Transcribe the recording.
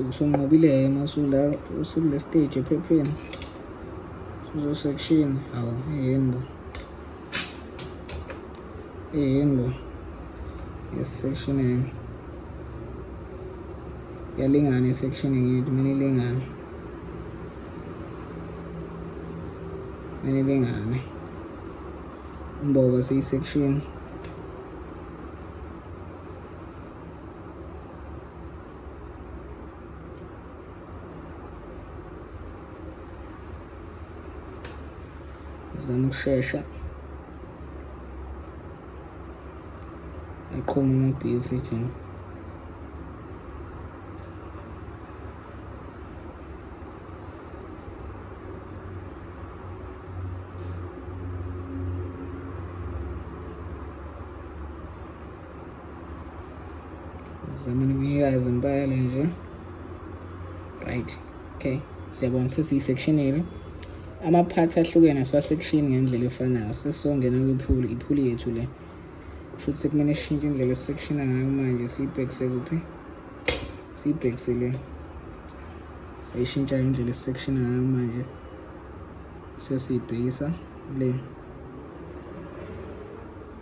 Usungqobile masula usukule stage ephepheni. Uzo section hawo yini yes sectioning yalingana sectioning yethu manje ilingane imboba section zama ukushesha aqhuma ama-beef region zama nimikazi impala nje right. Okay, siyabona sesiyi-sectionile ama-parts ahlukene siwa-section ngendlela efanayo. Sesizongena kwiphuli yethu le futhi sekumele sishintshe indlela esisectiona ngayo manje. Siyibhekise kuphi? Siyibhekise le, sayishintsha indlela esisectiona ngayo manje, sesiyibhekisa le.